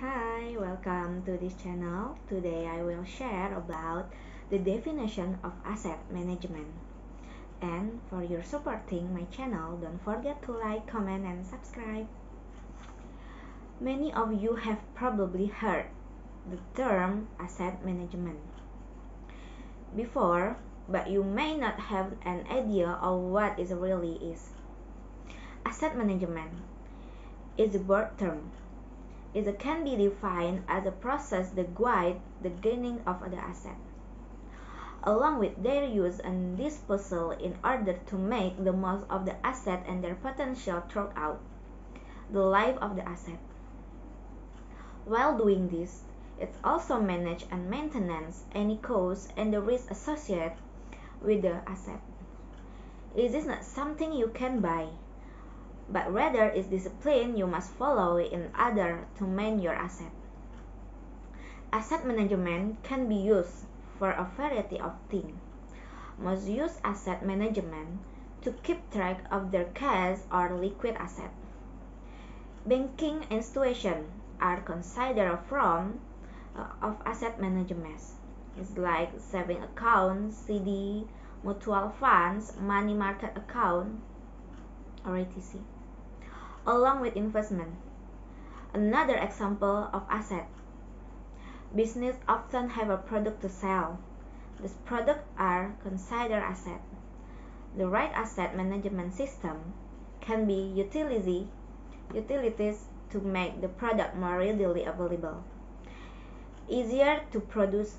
Hi, welcome to this channel. Today I will share about the definition of asset management. And for your supporting my channel, don't forget to like, comment, and subscribe. Many of you have probably heard the term asset management before, but you may not have an idea of what it really is. Asset management is a broad term. It can be defined as a process that guides the gaining of the asset, along with their use and disposal in order to make the most of the asset and their potential throughout the life of the asset. While doing this, it also manages and maintains any costs and the risk associated with the asset. It is not something you can buy, but rather is discipline you must follow in order to manage your asset. Asset management can be used for a variety of things. Most use asset management to keep track of their cash or liquid asset. Banking institutions are considered a form of asset management. It's like saving accounts, CD, mutual funds, money market account, or etc. Along with investment. Another example of asset. Business often have a product to sell. These products are considered assets. The right asset management system can be utilities to make the product more readily available, easier to produce,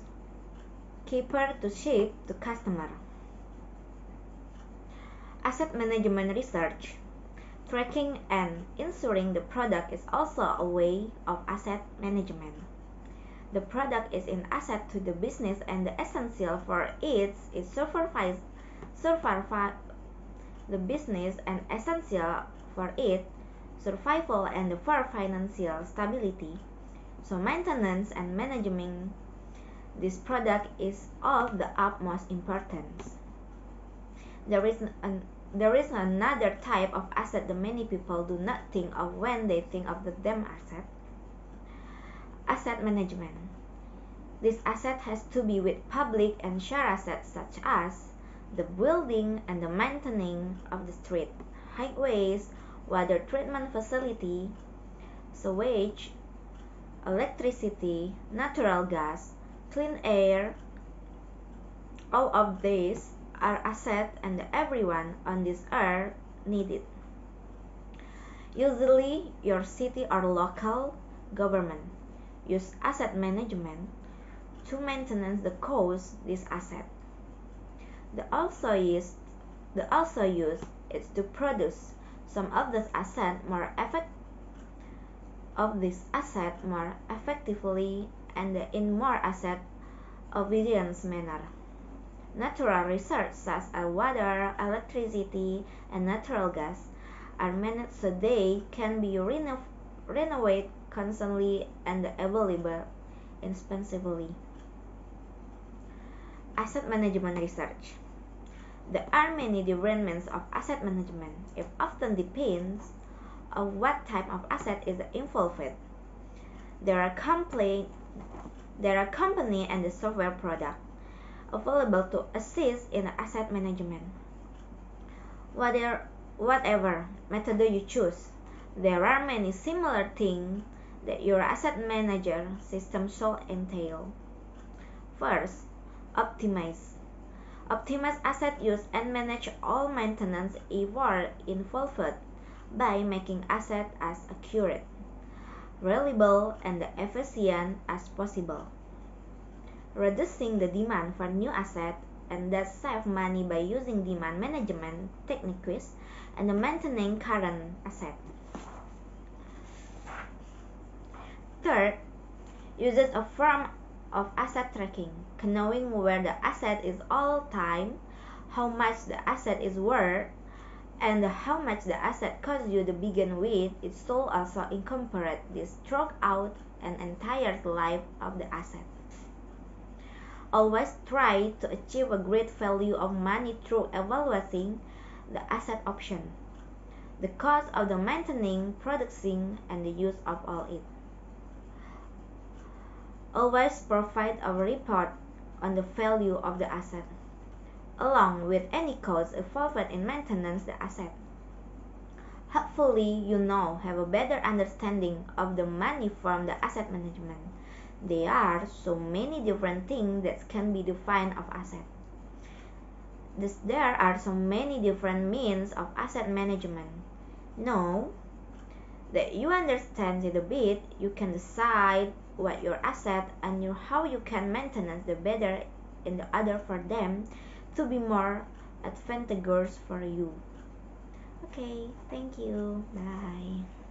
cheaper to ship to customer. Asset management research, tracking and ensuring the product is also a way of asset management. The product is an asset to the business and the essential for it is survive the business and essential for its survival and for financial stability. So maintenance and managing this product is of the utmost importance. There is another type of asset that many people do not think of when they think of the damn asset. Asset management. This asset has to be with public and shared assets such as the building and the maintaining of the street, highways, water treatment facility, sewage, electricity, natural gas, clean air. All of these are assets and everyone on this earth needs it. Usually your city or local government use asset management to maintain the cost this asset. They also use it to produce some of this asset more effectively and in more asset obedience manner. Natural resources such as water, electricity, and natural gas are managed so they can be renovated constantly and available inexpensively. Asset management research. There are many different means of asset management. It often depends on what type of asset is involved. There are company and the software product available to assist in asset management. Whatever method you choose, there are many similar things that your asset manager system should entail. First, optimize. Optimize asset use and manage all maintenance effort involved by making asset as accurate, reliable, and efficient as possible. Reducing the demand for new asset and thus save money by using demand management techniques and maintaining current asset. Third, uses a form of asset tracking, knowing where the asset is all time, how much the asset is worth, and how much the asset cost you to begin with. It should also incorporate this throughout an entire life of the asset. Always try to achieve a great value of money through evaluating the asset option, the cost of the maintaining, producing, and the use of all it. Always provide a report on the value of the asset, along with any costs involved in maintenance the asset. Hopefully, you now have a better understanding of the money from the asset management. There are so many different things that can be defined of asset. There are so many different means of asset management. Now that you understand it a bit, you can decide what your asset and how you can maintain the better in the order for them to be more advantageous for you. Okay, thank you. Bye.